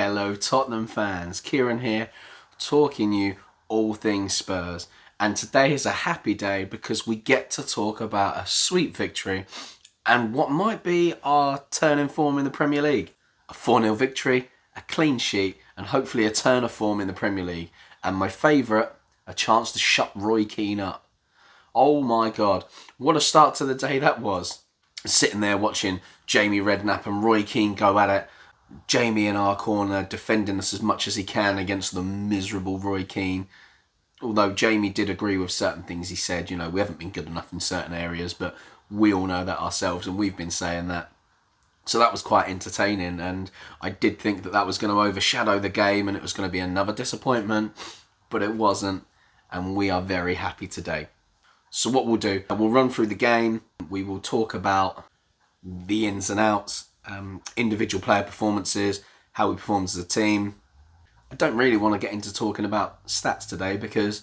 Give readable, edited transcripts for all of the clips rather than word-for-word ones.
Hello Tottenham fans, Kieran here, talking you all things Spurs. And today is a happy day because we get to talk about a sweet victory and what might be our turn in form in the Premier League. A 4-0 victory, a clean sheet, and hopefully a turn of form in the Premier League. And my favourite, a chance to shut Roy Keane up. Oh my God, what a start to the day that was. Sitting there watching Jamie Redknapp and Roy Keane go at it. Jamie in our corner defending us as much as he can against the miserable Roy Keane. Although Jamie did agree with certain things he said, we haven't been good enough in certain areas, but we all know that ourselves and we've been saying that. So that was quite entertaining, and I did think that was going to overshadow the game and it was going to be another disappointment, but it wasn't, and we are very happy today. So what we'll do, we'll run through the game, we will talk about the ins and outs, individual player performances, how we performed as a team. I don't really want to get into talking about stats today because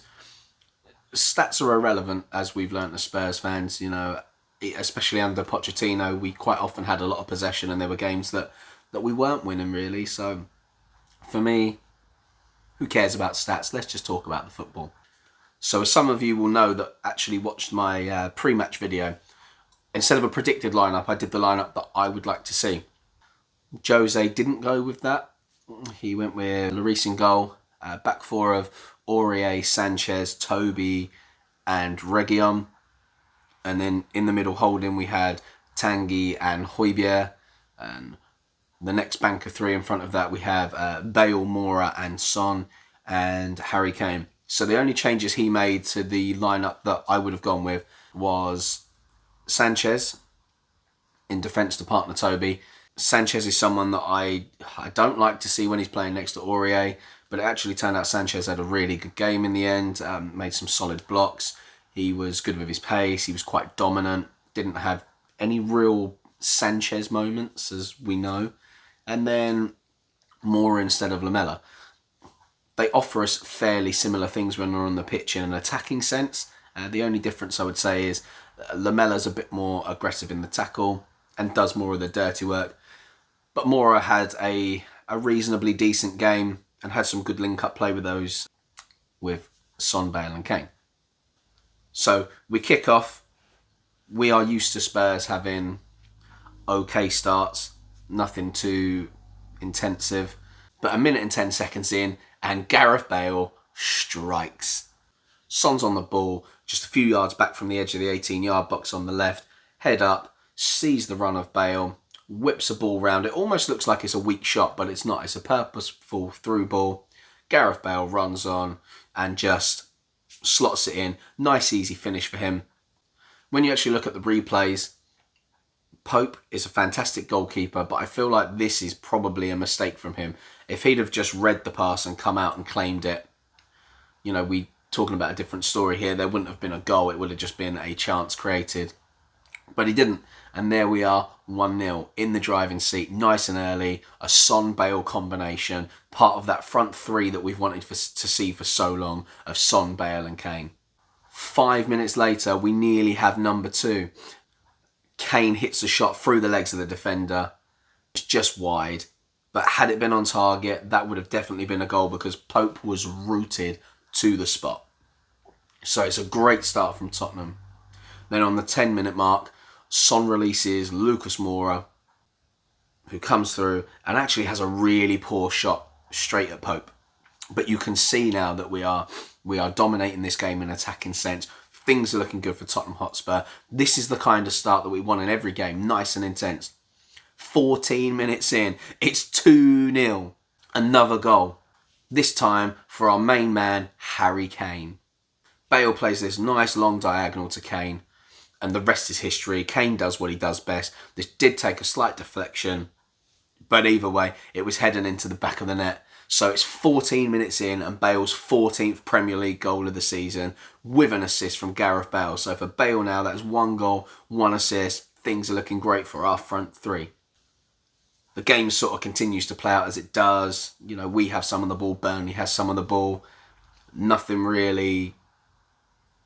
stats are irrelevant, as we've learnt as Spurs fans, especially under Pochettino. We quite often had a lot of possession and there were games that we weren't winning really. So for me, who cares about stats? Let's just talk about the football. So as some of you will know that actually watched my pre-match video, instead of a predicted lineup, I did the lineup that I would like to see. Jose didn't go with that. He went with Lloris in goal, back four of Aurier, Sanchez, Toby and Reguilon. And then in the middle holding we had Tanguy and Højbjerg. And the next bank of three in front of that we have Bale, Moura and Son and Harry Kane. So the only changes he made to the lineup that I would have gone with was Sanchez in defence to partner Toby. Sanchez is someone that I don't like to see when he's playing next to Aurier, but it actually turned out Sanchez had a really good game in the end, made some solid blocks. He was good with his pace, he was quite dominant, didn't have any real Sanchez moments, as we know. And then Moura instead of Lamela. They offer us fairly similar things when we're on the pitch in an attacking sense. The only difference I would say is Lamela's a bit more aggressive in the tackle and does more of the dirty work. But Moura had a reasonably decent game and had some good link-up play with Son, Bale and Kane. So we kick off. We are used to Spurs having okay starts, nothing too intensive. But a minute and 10 seconds in, and Gareth Bale strikes. Son's on the ball, just a few yards back from the edge of the 18-yard box on the left, head up, sees the run of Bale, whips a ball round. It almost looks like it's a weak shot, but it's not. It's a purposeful through ball. Gareth Bale runs on and just slots it in. Nice, easy finish for him. When you actually look at the replays, Pope is a fantastic goalkeeper, but I feel like this is probably a mistake from him. If he'd have just read the pass and come out and claimed it, we talking about a different story here. There wouldn't have been a goal. It would have just been a chance created. But he didn't. And there we are, 1-0 in the driving seat, nice and early. A Son-Bale combination, part of that front three that we've wanted to see for so long, of Son, Bale and Kane. 5 minutes later, we nearly have number two. Kane hits a shot through the legs of the defender. It's just wide. But had it been on target, that would have definitely been a goal because Pope was rooted to the spot. So it's a great start from Tottenham. Then on the 10-minute mark, Son releases Lucas Moura, who comes through and actually has a really poor shot straight at Pope. But you can see now that we are dominating this game in attacking sense. Things are looking good for Tottenham Hotspur. This is the kind of start that we want in every game, nice and intense. 14 minutes in, it's 2-0. Another goal. This time for our main man, Harry Kane. Bale plays this nice long diagonal to Kane, and the rest is history. Kane does what he does best. This did take a slight deflection, but either way, it was heading into the back of the net. So it's 14 minutes in and Bale's 14th Premier League goal of the season with an assist from Gareth Bale. So for Bale now, that's 1 goal, 1 assist. Things are looking great for our front three. The game sort of continues to play out as it does. We have some of the ball, Burnley has some of the ball. Nothing really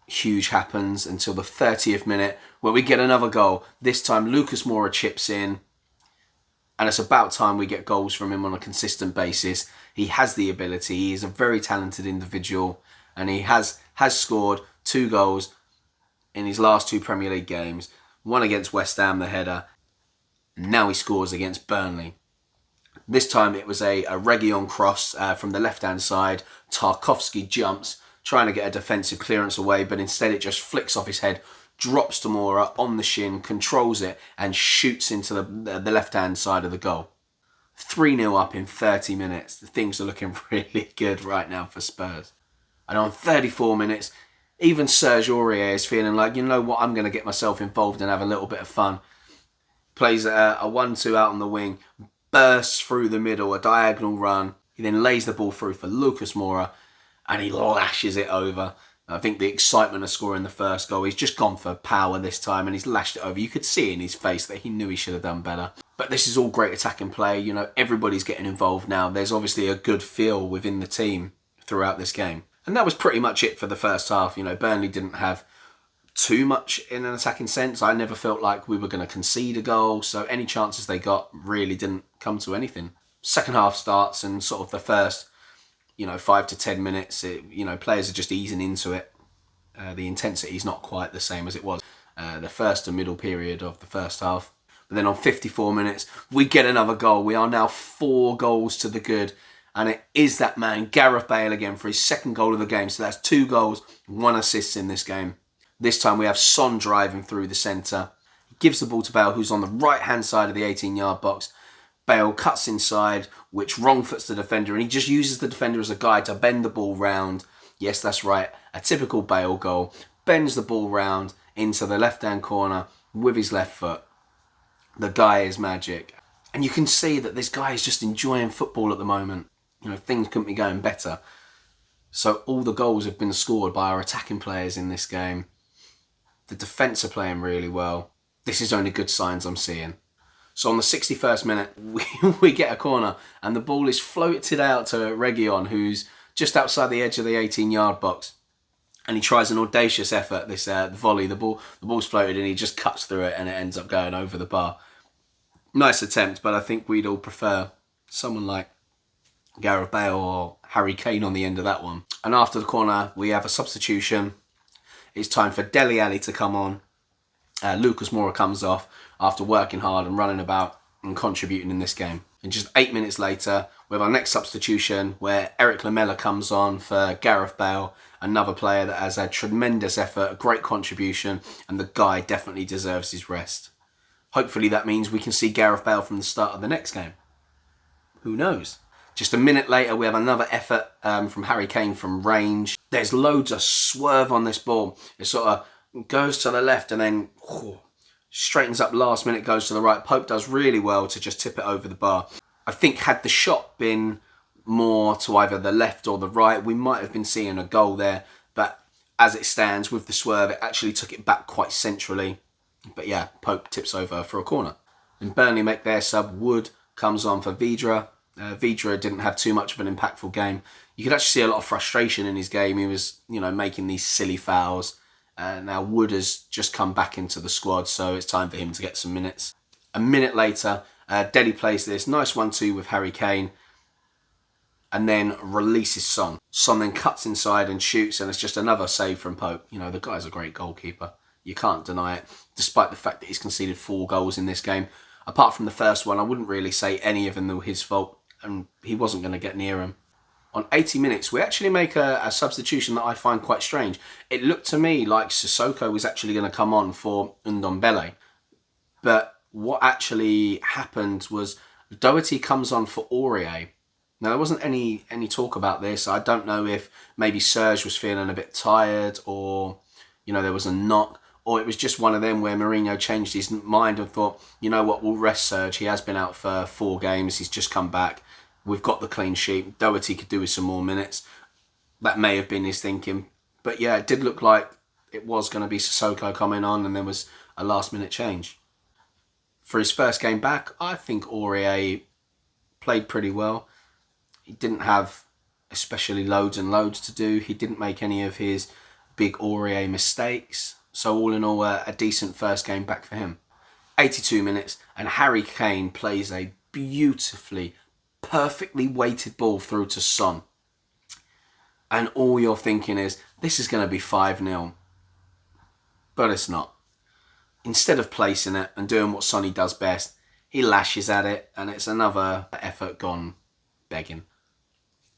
huge happens until the 30th minute where we get another goal. This time Lucas Moura chips in. And it's about time we get goals from him on a consistent basis. He has the ability. He is a very talented individual. And he has scored 2 goals in his last 2 Premier League games. One against West Ham, the header. And now he scores against Burnley. This time it was a Reguilon cross from the left-hand side. Tarkowski jumps, trying to get a defensive clearance away, but instead it just flicks off his head, drops to Moura on the shin, controls it, and shoots into the left-hand side of the goal. 3-0 up in 30 minutes. Things are looking really good right now for Spurs. And on 34 minutes, even Serge Aurier is feeling like, you know what, I'm going to get myself involved and have a little bit of fun. Plays a 1-2 out on the wing, bursts through the middle, a diagonal run. He then lays the ball through for Lucas Moura, and he lashes it over. I think the excitement of scoring the first goal, he's just gone for power this time and he's lashed it over. You could see in his face that he knew he should have done better. But this is all great attacking play. You know, everybody's getting involved now. There's obviously a good feel within the team throughout this game. And that was pretty much it for the first half. You know, Burnley didn't have too much in an attacking sense. I never felt like we were going to concede a goal. So any chances they got really didn't come to anything. Second half starts and sort of the first 5 to 10 minutes, players are just easing into it. The intensity is not quite the same as it was the first and middle period of the first half. But then on 54 minutes, we get another goal. We are now 4 goals to the good. And it is that man, Gareth Bale, again for his second goal of the game. So that's 2 goals, 1 assist in this game. This time we have Son driving through the centre. He gives the ball to Bale, who's on the right-hand side of the 18-yard box. Bale cuts inside, which wrong-foots the defender, and he just uses the defender as a guide to bend the ball round. Yes, that's right, a typical Bale goal. Bends the ball round into the left-hand corner with his left foot. The guy is magic. And you can see that this guy is just enjoying football at the moment. You know, things couldn't be going better. So all the goals have been scored by our attacking players in this game. The defence are playing really well. This is only good signs I'm seeing. So on the 61st minute, we get a corner and the ball is floated out to Reguilon, who's just outside the edge of the 18-yard box. And he tries an audacious effort, this volley. The ball's floated and he just cuts through it and it ends up going over the bar. Nice attempt, but I think we'd all prefer someone like Gareth Bale or Harry Kane on the end of that one. And after the corner, we have a substitution. It's time for Dele Alli to come on. Lucas Moura comes off after working hard and running about and contributing in this game. And just 8 minutes later, we have our next substitution where Eric Lamela comes on for Gareth Bale, another player that has a tremendous effort, a great contribution, and the guy definitely deserves his rest. Hopefully that means we can see Gareth Bale from the start of the next game. Who knows? Just a minute later, we have another effort from Harry Kane from range. There's loads of swerve on this ball. It sort of goes to the left and then straightens up last minute, goes to the right. Pope does really well to just tip it over the bar. I think had the shot been more to either the left or the right, we might have been seeing a goal there. But as it stands with the swerve, it actually took it back quite centrally. But yeah, Pope tips over for a corner. And Burnley make their sub. Wood comes on for Vydra. Vydra didn't have too much of an impactful game. You could actually see a lot of frustration in his game. He was, making these silly fouls. Now Wood has just come back into the squad, so it's time for him to get some minutes. A minute later, Dele plays this nice 1-2 with Harry Kane, and then releases Son. Son then cuts inside and shoots, and it's just another save from Pope. The guy's a great goalkeeper. You can't deny it, despite the fact that he's conceded 4 goals in this game. Apart from the first one, I wouldn't really say any of them were his fault, and he wasn't going to get near him. On 80 minutes, we actually make a substitution that I find quite strange. It looked to me like Sissoko was actually going to come on for Ndombele. But what actually happened was Doherty comes on for Aurier. Now, there wasn't any talk about this. I don't know if maybe Serge was feeling a bit tired or, there was a knock. Or it was just one of them where Mourinho changed his mind and thought, you know what, we'll rest Serge. He has been out for 4 games. He's just come back. We've got the clean sheet. Doherty could do with some more minutes. That may have been his thinking. But yeah, it did look like it was going to be Sissoko coming on and there was a last-minute change. For his first game back, I think Aurier played pretty well. He didn't have especially loads and loads to do. He didn't make any of his big Aurier mistakes. So all in all, a decent first game back for him. 82 minutes and Harry Kane plays a beautifully, perfectly weighted ball through to Son. And all you're thinking is, this is going to be 5-0. But it's not. Instead of placing it and doing what Sonny does best, he lashes at it, and it's another effort gone begging.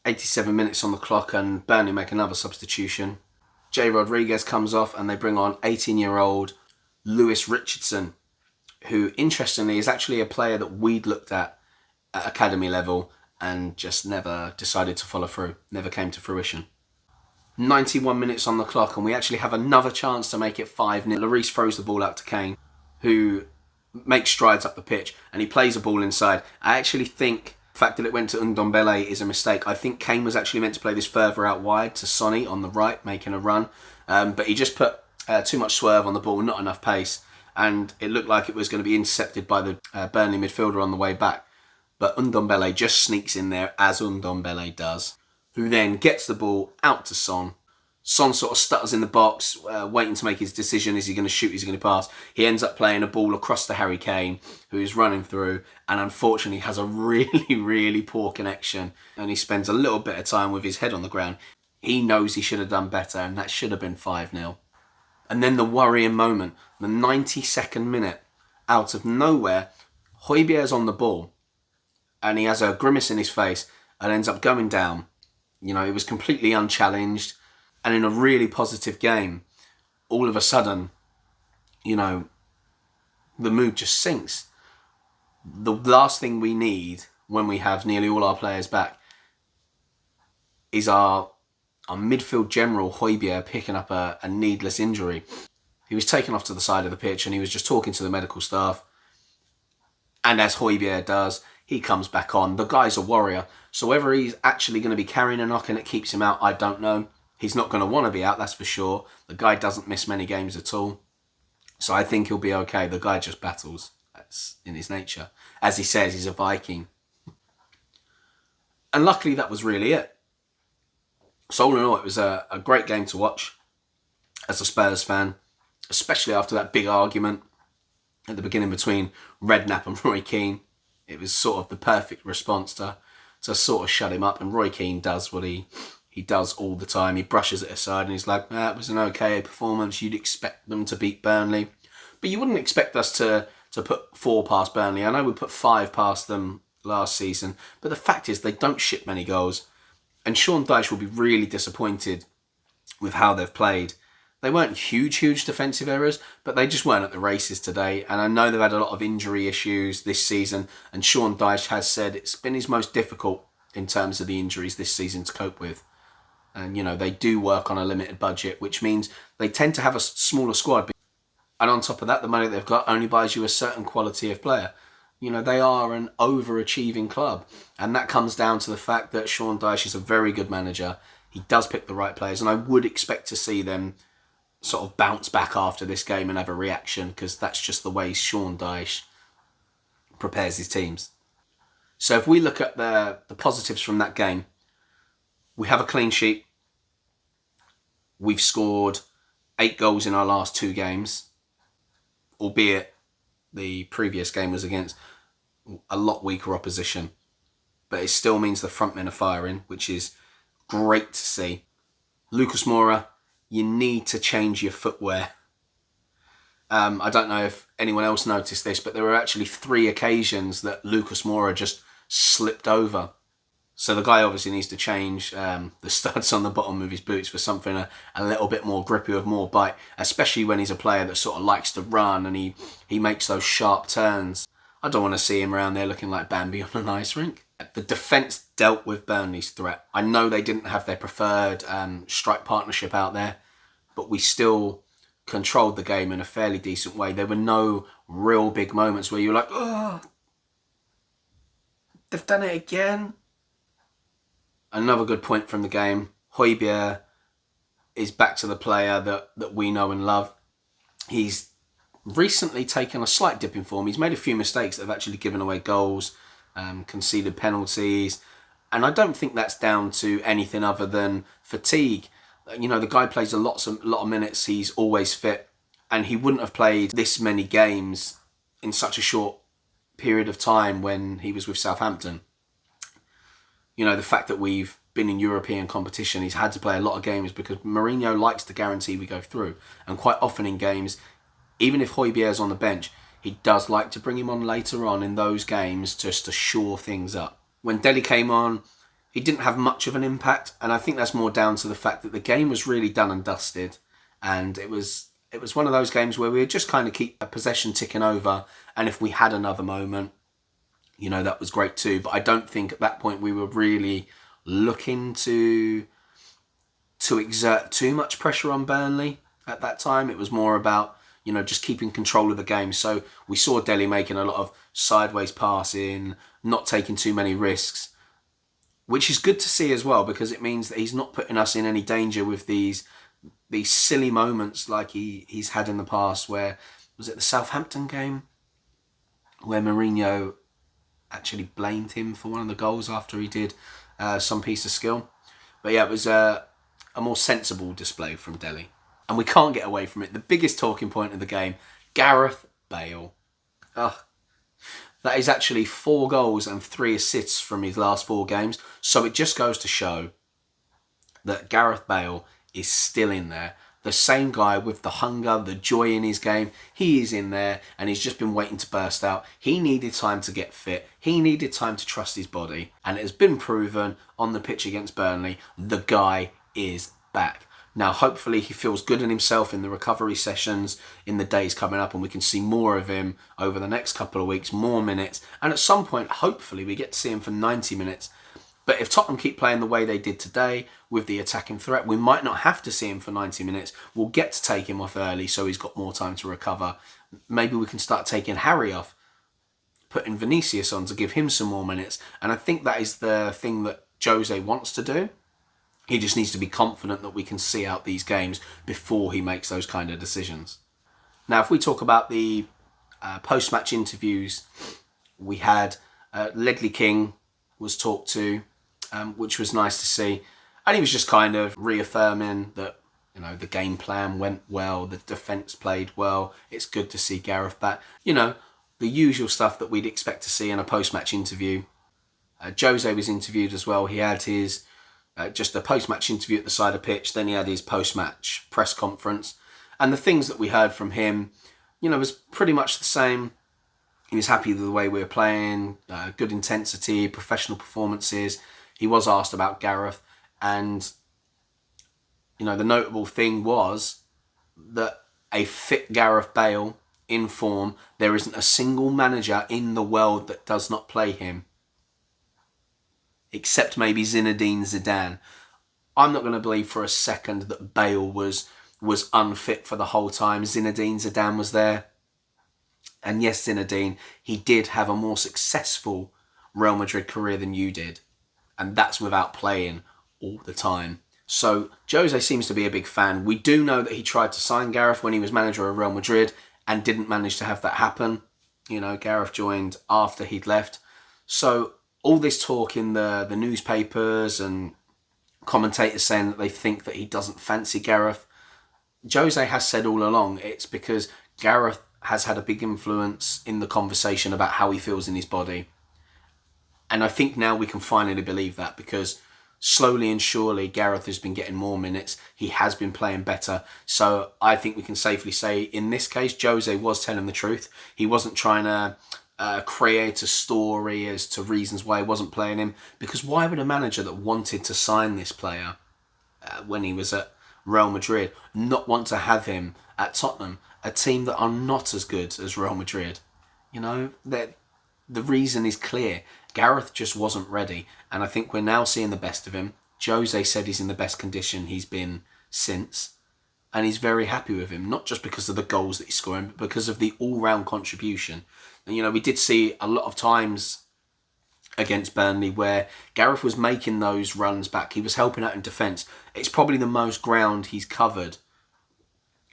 87 minutes on the clock, and Burnley make another substitution. Jay Rodriguez comes off, and they bring on 18-year-old Lewis Richardson, who, interestingly, is actually a player that we'd looked at academy level and just never decided to follow through, never came to fruition. 91 minutes on the clock, and we actually have another chance to make it 5-0. Lloris throws the ball out to Kane, who makes strides up the pitch, and he plays a ball inside. I actually think the fact that it went to Ndombele is a mistake. I think Kane was actually meant to play this further out wide to Sonny on the right, making a run. But he just put too much swerve on the ball, not enough pace. And it looked like it was going to be intercepted by the Burnley midfielder on the way back. But Ndombele just sneaks in there, as Ndombele does, who then gets the ball out to Son. Son sort of stutters in the box, waiting to make his decision. Is he going to shoot? Is he going to pass? He ends up playing a ball across to Harry Kane, who is running through, and unfortunately has a really, really poor connection. And he spends a little bit of time with his head on the ground. He knows he should have done better, and that should have been 5-0. And then the worrying moment, the 92nd minute, out of nowhere, Højbjerg's on the ball, and he has a grimace in his face and ends up going down. You know, he was completely unchallenged. And in a really positive game, all of a sudden, you know, the mood just sinks. The last thing we need when we have nearly all our players back is our midfield general, Højbjerg, picking up a needless injury. He was taken off to the side of the pitch and he was just talking to the medical staff. And as Højbjerg does, he comes back on. The guy's a warrior. So whether he's actually going to be carrying a knock and it keeps him out, I don't know. He's not going to want to be out, that's for sure. The guy doesn't miss many games at all. So I think he'll be okay. The guy just battles. That's in his nature. As he says, he's a Viking. And luckily that was really it. So all in all, it was a great game to watch as a Spurs fan, especially after that big argument at the beginning between Redknapp and Roy Keane. It was sort of the perfect response to sort of shut him up. And Roy Keane does what he does all the time. He brushes it aside and he's like, it was an okay performance. You'd expect them to beat Burnley. But you wouldn't expect us to put 4 past Burnley. I know we put 5 past them last season. But the fact is they don't ship many goals. And Sean Dyche will be really disappointed with how they've played. They weren't huge defensive errors, but they just weren't at the races today. And I know they've had a lot of injury issues this season. And Sean Dyche has said it's been his most difficult in terms of the injuries this season to cope with. And, you know, they do work on a limited budget, which means they tend to have a smaller squad. And on top of that, the money they've got only buys you a certain quality of player. You know, they are an overachieving club. And that comes down to the fact that Sean Dyche is a very good manager. He does pick the right players. And I would expect to see them sort of bounce back after this game and have a reaction, because that's just the way Sean Dyche prepares his teams. So if we look at the positives from that game, we have a clean sheet. We've scored 8 goals in our last 2 games, albeit the previous game was against a lot weaker opposition. But it still means the front men are firing, which is great to see. Lucas Moura, you need to change your footwear. I don't know if anyone else noticed this, but there were actually 3 occasions that Lucas Moura just slipped over. So the guy obviously needs to change the studs on the bottom of his boots for something a little bit more grippy, with more bite, especially when he's a player that sort of likes to run and he makes those sharp turns. I don't want to see him around there looking like Bambi on an ice rink. The defence dealt with Burnley's threat. I know they didn't have their preferred strike partnership out there, but we still controlled the game in a fairly decent way. There were no real big moments where you're like, oh, they've done it again. Another good point from the game, Højbjerg is back to the player that we know and love. He's recently taken a slight dip in form. He's made a few mistakes that have actually given away goals, conceded penalties, and I don't think that's down to anything other than fatigue. You know, the guy plays a lot of minutes, he's always fit, and he wouldn't have played this many games in such a short period of time when he was with Southampton. You know, the fact that we've been in European competition, he's had to play a lot of games because Mourinho likes to guarantee we go through. And quite often in games, even if Højbjerg's on the bench, he does like to bring him on later on in those games just to shore things up. When Dele came on, he didn't have much of an impact, and I think that's more down to the fact that the game was really done and dusted, and it was one of those games where we would just kind of keep a possession ticking over, and if we had another moment, you know, that was great too. But I don't think at that point we were really looking to exert too much pressure on Burnley at that time. It was more about, you know, just keeping control of the game. So we saw Dele making a lot of sideways passing, not taking too many risks, which is good to see as well, because it means that he's not putting us in any danger with these silly moments like he's had in the past. Where was it, the Southampton game, where Mourinho actually blamed him for one of the goals after he did some piece of skill. But yeah, it was a more sensible display from Dele. And we can't get away from it. The biggest talking point of the game, Gareth Bale. That is actually 4 goals and 3 assists from his last 4 games. So it just goes to show that Gareth Bale is still in there. The same guy with the hunger, the joy in his game. He is in there and he's just been waiting to burst out. He needed time to get fit. He needed time to trust his body. And it has been proven on the pitch against Burnley. The guy is back. Now, hopefully he feels good in himself in the recovery sessions in the days coming up, and we can see more of him over the next couple of weeks, more minutes. And at some point, hopefully, we get to see him for 90 minutes. But if Tottenham keep playing the way they did today with the attacking threat, we might not have to see him for 90 minutes. We'll get to take him off early so he's got more time to recover. Maybe we can start taking Harry off, putting Vinicius on to give him some more minutes. And I think that is the thing that Jose wants to do. He just needs to be confident that we can see out these games before he makes those kind of decisions. Now, if we talk about the post-match interviews, we had Ledley King was talked to, which was nice to see. And he was just kind of reaffirming that, you know, the game plan went well, the defence played well. It's good to see Gareth back. You know, the usual stuff that we'd expect to see in a post-match interview. Jose was interviewed as well. He had his just a post-match interview at the side of pitch. Then he had his post-match press conference. And the things that we heard from him, you know, was pretty much the same. He was happy with the way we were playing, good intensity, professional performances. He was asked about Gareth. And, you know, the notable thing was that a fit Gareth Bale in form, there isn't a single manager in the world that does not play him, except maybe Zinedine Zidane. I'm not going to believe for a second that Bale was unfit for the whole time. Zinedine Zidane was there. And yes, Zinedine, he did have a more successful Real Madrid career than you did. And that's without playing all the time. So Jose seems to be a big fan. We do know that he tried to sign Gareth when he was manager of Real Madrid and didn't manage to have that happen. You know, Gareth joined after he'd left. So all this talk in the newspapers and commentators saying that they think that he doesn't fancy Gareth. Jose has said all along it's because Gareth has had a big influence in the conversation about how he feels in his body. And I think now we can finally believe that, because slowly and surely Gareth has been getting more minutes. He has been playing better. So I think we can safely say in this case, Jose was telling the truth. He wasn't trying to create a story as to reasons why he wasn't playing him, because why would a manager that wanted to sign this player when he was at Real Madrid not want to have him at Tottenham, a team that are not as good as Real Madrid? You know, that the reason is clear. Gareth just wasn't ready, and I think we're now seeing the best of him. Jose said he's in the best condition he's been since, and he's very happy with him, not just because of the goals that he's scoring, but because of the all-round contribution. And, you know, we did see a lot of times against Burnley where Gareth was making those runs back. He was helping out in defence. It's probably the most ground he's covered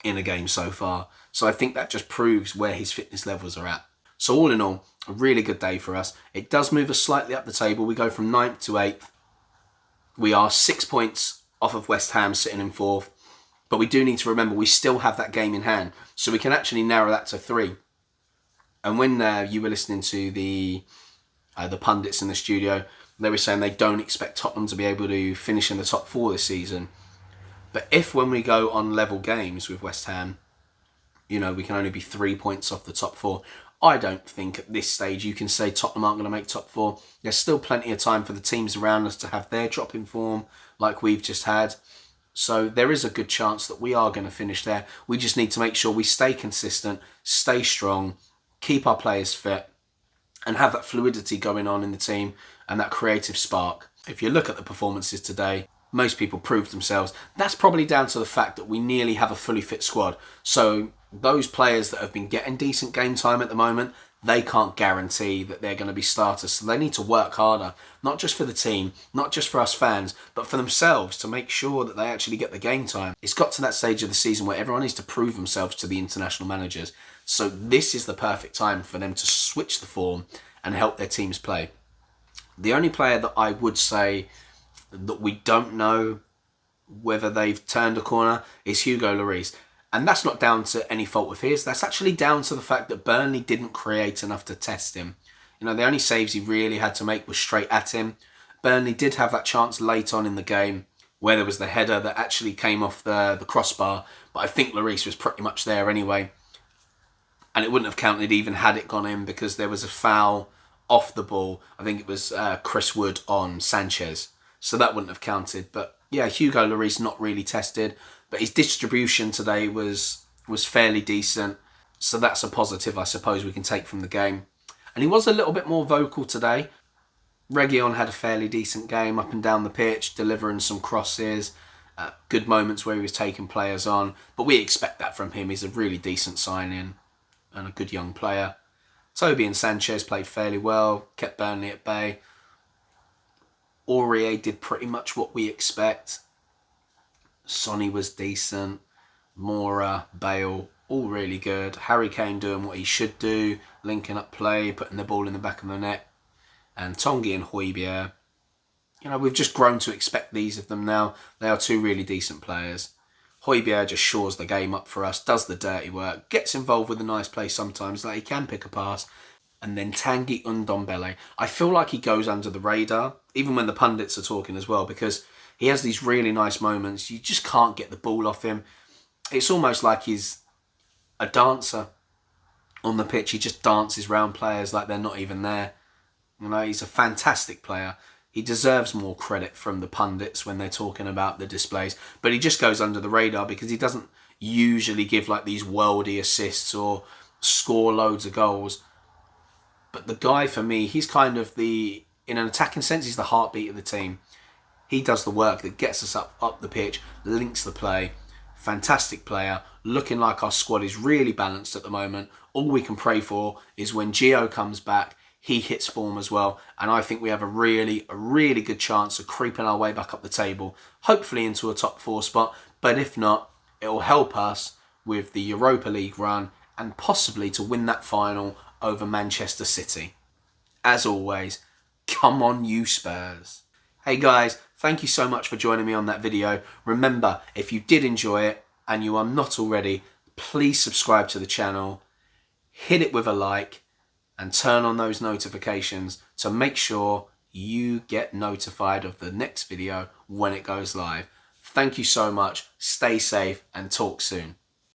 in a game so far. So I think that just proves where his fitness levels are at. So all in all, a really good day for us. It does move us slightly up the table. We go from 9th to 8th. We are 6 points off of West Ham sitting in 4th. But we do need to remember we still have that game in hand. So we can actually narrow that to 3. And when you were listening to the pundits in the studio, they were saying they don't expect Tottenham to be able to finish in the top 4 this season. But if when we go on level games with West Ham, we can only be 3 points off the top 4, I don't think at this stage you can say Tottenham aren't going to make top 4. There's still plenty of time for the teams around us to have their drop in form like we've just had. So there is a good chance that we are going to finish there. We just need to make sure we stay consistent, stay strong, keep our players fit, and have that fluidity going on in the team and that creative spark. If you look at the performances today, most people proved themselves. That's probably down to the fact that we nearly have a fully fit squad. So those players that have been getting decent game time at the moment, they can't guarantee that they're going to be starters. So they need to work harder, not just for the team, not just for us fans, but for themselves to make sure that they actually get the game time. It's got to that stage of the season where everyone needs to prove themselves to the international managers. So this is the perfect time for them to switch the form and help their teams play. The only player that I would say that we don't know whether they've turned a corner is Hugo Lloris. And that's not down to any fault of his. That's actually down to the fact that Burnley didn't create enough to test him. The only saves he really had to make was straight at him. Burnley did have that chance late on in the game where there was the header that actually came off the crossbar. But I think Lloris was pretty much there anyway. And it wouldn't have counted even had it gone in because there was a foul off the ball. I think it was Chris Wood on Sanchez. So that wouldn't have counted. But yeah, Hugo Lloris not really tested. But his distribution today was fairly decent. So that's a positive, I suppose, we can take from the game. And he was a little bit more vocal today. Reguilon had a fairly decent game up and down the pitch, delivering some crosses. Good moments where he was taking players on. But we expect that from him. He's a really decent signing and a good young player. Toby and Sanchez played fairly well, kept Burnley at bay. Aurier did pretty much what we expect. Sonny was decent. Moura, Bale, all really good. Harry Kane doing what he should do, linking up play, putting the ball in the back of the net. And Tongi and Højbjerg, we've just grown to expect these of them now. They are 2 really decent players. Højbjerg just shores the game up for us, does the dirty work, gets involved with a nice play sometimes, like he can pick a pass. And then Tanguy Ndombele, I feel like he goes under the radar, even when the pundits are talking as well, because he has these really nice moments. You just can't get the ball off him. It's almost like he's a dancer on the pitch. He just dances around players like they're not even there. He's a fantastic player. He deserves more credit from the pundits when they're talking about the displays. But he just goes under the radar because he doesn't usually give like these worldy assists or score loads of goals. But the guy, for me, he's kind of in an attacking sense, he's the heartbeat of the team. He does the work that gets us up the pitch, links the play. Fantastic player, looking like our squad is really balanced at the moment. All we can pray for is when Gio comes back, he hits form as well. And I think we have a really good chance of creeping our way back up the table, hopefully into a top 4 spot. But if not, it will help us with the Europa League run and possibly to win that final over Manchester City. As always, come on you Spurs. Hey guys, thank you so much for joining me on that video. Remember, if you did enjoy it and you are not already, please subscribe to the channel, hit it with a like and turn on those notifications to make sure you get notified of the next video when it goes live. Thank you so much, stay safe and talk soon.